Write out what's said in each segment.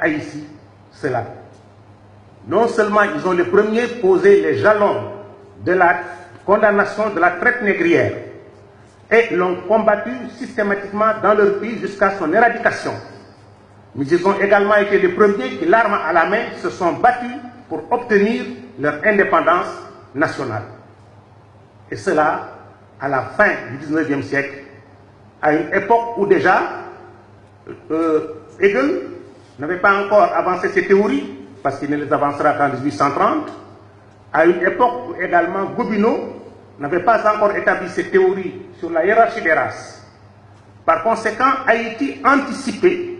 Haïti cela. Non seulement ils ont les premiers posé les jalons de la condamnation de la traite négrière et l'ont combattu systématiquement dans leur pays jusqu'à son éradication, mais ils ont également été les premiers qui, l'arme à la main, se sont battus pour obtenir leur indépendance nationale. Et cela à la fin du XIXe siècle, à une époque où déjà Hegel n'avait pas encore avancé ses théories, parce qu'il ne les avancera qu'en 1830, à une époque où également Gobineau n'avait pas encore établi ses théories sur la hiérarchie des races. Par conséquent, Haïti anticipait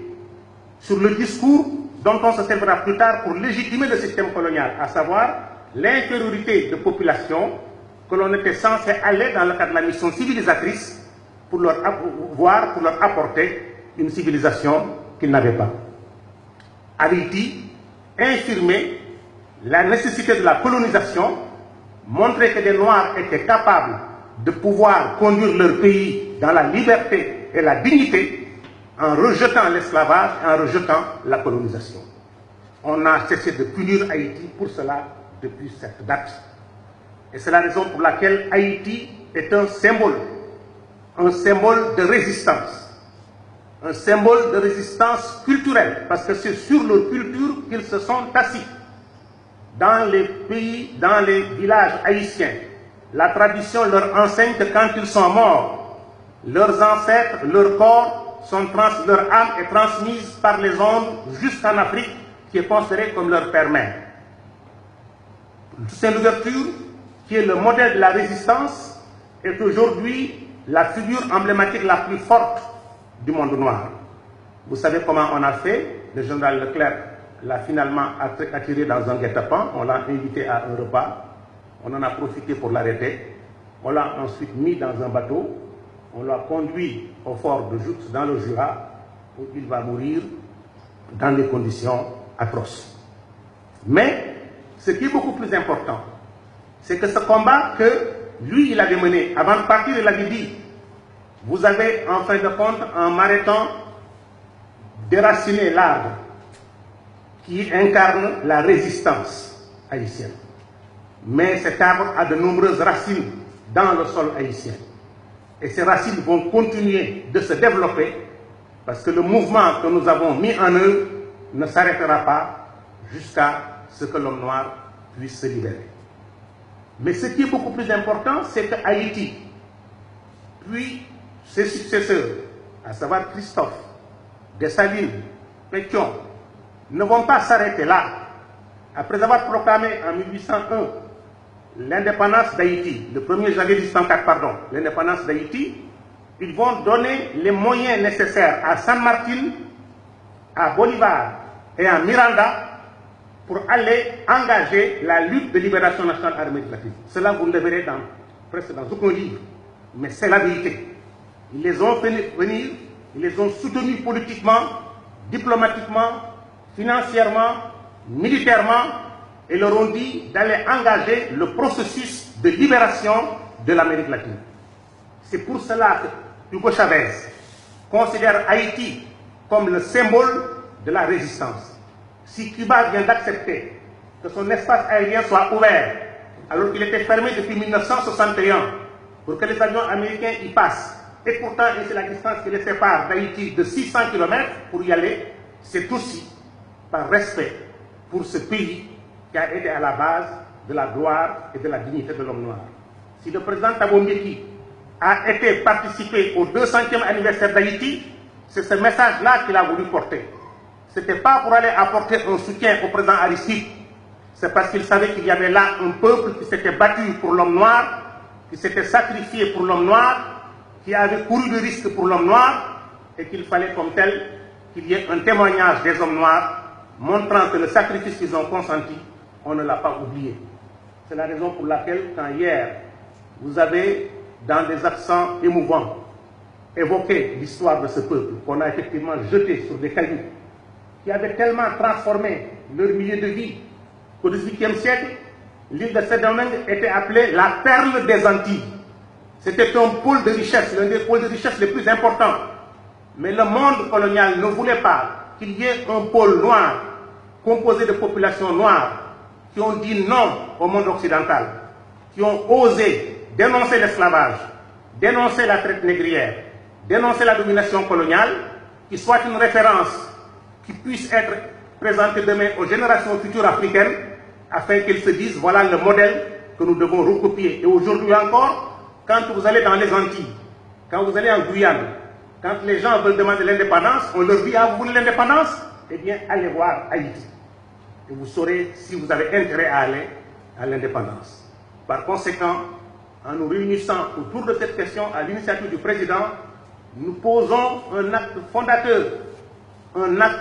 sur le discours dont on se servira plus tard pour légitimer le système colonial, à savoir l'infériorité de population que l'on était censé aller dans le cadre de la mission civilisatrice pour leur apporter une civilisation qu'ils n'avaient pas. Haïti infirmait la nécessité de la colonisation, montrer que les Noirs étaient capables de pouvoir conduire leur pays dans la liberté et la dignité en rejetant l'esclavage et en rejetant la colonisation. On a cessé de punir Haïti pour cela depuis cette date. Et c'est la raison pour laquelle Haïti est un symbole de résistance. Un symbole de résistance culturelle, parce que c'est sur leur culture qu'ils se sont assis. Dans les pays, dans les villages haïtiens, la tradition leur enseigne que quand ils sont morts, leurs ancêtres, leur corps, leur âme est transmise par les ondes jusqu'en Afrique, qui est considérée comme leur père-mère. C'est l'ouverture qui est le modèle de la résistance, est aujourd'hui la figure emblématique la plus forte du monde noir. Vous savez comment on a fait? Le général Leclerc l'a finalement attiré dans un guet-apens, on l'a invité à un repas, on en a profité pour l'arrêter, on l'a ensuite mis dans un bateau, on l'a conduit au fort de Joux dans le Jura, où il va mourir dans des conditions atroces. Mais ce qui est beaucoup plus important, c'est que ce combat que lui, il avait mené, avant de partir, il avait dit, vous avez en fin de compte, en m'arrêtant, déraciné l'arbre qui incarne la résistance haïtienne. Mais cet arbre a de nombreuses racines dans le sol haïtien. Et ces racines vont continuer de se développer parce que le mouvement que nous avons mis en œuvre ne s'arrêtera pas jusqu'à ce que l'homme noir puisse se libérer. Mais ce qui est beaucoup plus important, c'est que Haïti, puis ses successeurs, à savoir Christophe, Dessalines, Pétion, ne vont pas s'arrêter là. Après avoir proclamé en 1801 l'indépendance d'Haïti, le 1er janvier 1804, pardon, l'indépendance d'Haïti, ils vont donner les moyens nécessaires à San Martin, à Bolivar et à Miranda pour aller engager la lutte de libération nationale en Amérique latine. Cela, vous le verrez presque dans aucun livre, mais c'est la vérité. Ils les ont fait venir, ils les ont soutenus politiquement, diplomatiquement, financièrement, militairement, et leur ont dit d'aller engager le processus de libération de l'Amérique latine. C'est pour cela que Hugo Chavez considère Haïti comme le symbole de la résistance. Si Cuba vient d'accepter que son espace aérien soit ouvert, alors qu'il était fermé depuis 1961, pour que les avions américains y passent, et pourtant c'est la distance qui les sépare d'Haïti de 600 km pour y aller, c'est aussi par respect pour ce pays qui a été à la base de la gloire et de la dignité de l'homme noir. Si le président Thabo Mbeki a été participé au 200e anniversaire d'Haïti, c'est ce message-là qu'il a voulu porter. Ce n'était pas pour aller apporter un soutien au président Aristide, c'est parce qu'il savait qu'il y avait là un peuple qui s'était battu pour l'homme noir, qui s'était sacrifié pour l'homme noir, qui avait couru de risques pour l'homme noir, et qu'il fallait comme tel qu'il y ait un témoignage des hommes noirs montrant que le sacrifice qu'ils ont consenti, on ne l'a pas oublié. C'est la raison pour laquelle, quand hier, vous avez, dans des accents émouvants, évoqué l'histoire de ce peuple, qu'on a effectivement jeté sur des cailloux, qui avaient tellement transformé leur milieu de vie qu'au XVIIIe siècle, l'île de Saint-Domingue était appelée la perle des Antilles. C'était un pôle de richesse, l'un des pôles de richesse les plus importants. Mais le monde colonial ne voulait pas qu'il y ait un pôle noir composé de populations noires qui ont dit non au monde occidental, qui ont osé dénoncer l'esclavage, dénoncer la traite négrière, dénoncer la domination coloniale, qui soit une référence qui puisse être présentée demain aux générations futures africaines, afin qu'elles se disent voilà le modèle que nous devons recopier. Et aujourd'hui encore, quand vous allez dans les Antilles, quand vous allez en Guyane, quand les gens veulent demander l'indépendance, on leur dit ah, vous voulez l'indépendance? Eh bien, allez voir Haïti. Et vous saurez si vous avez intérêt à aller à l'indépendance. Par conséquent, en nous réunissant autour de cette question à l'initiative du président, nous posons un acte fondateur, un acte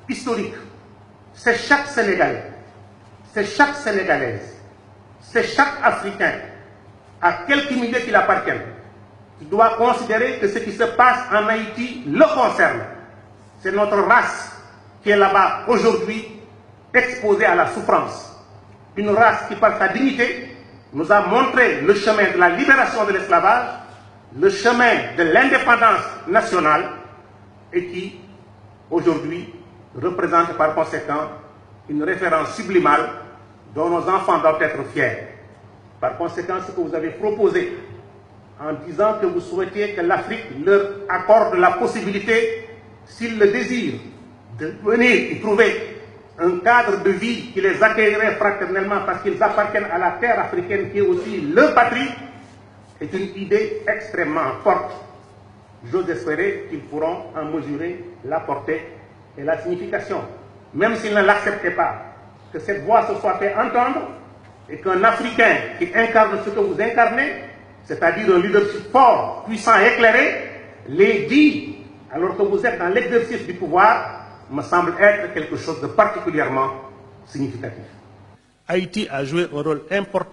historique. C'est chaque Sénégalais, c'est chaque Sénégalaise, c'est chaque Africain, à quelques milliers qu'il appartienne, qui doit considérer que ce qui se passe en Haïti le concerne. C'est notre race qui est là-bas aujourd'hui exposée à la souffrance. Une race qui, par sa dignité, nous a montré le chemin de la libération de l'esclavage, le chemin de l'indépendance nationale et qui, aujourd'hui, représente par conséquent une référence sublimale dont nos enfants doivent être fiers. Par conséquent, ce que vous avez proposé en disant que vous souhaitiez que l'Afrique leur accorde la possibilité, s'ils le désirent, de venir y trouver un cadre de vie qui les accueillerait fraternellement parce qu'ils appartiennent à la terre africaine qui est aussi leur patrie, est une idée extrêmement forte. J'ose espérer qu'ils pourront en mesurer la portée et la signification. Même s'ils ne l'acceptaient pas, que cette voix se soit fait entendre et qu'un Africain qui incarne ce que vous incarnez, c'est-à-dire un leadership fort, puissant et éclairé, les dit, alors que vous êtes dans l'exercice du pouvoir, me semble être quelque chose de particulièrement significatif. Haïti a joué un rôle important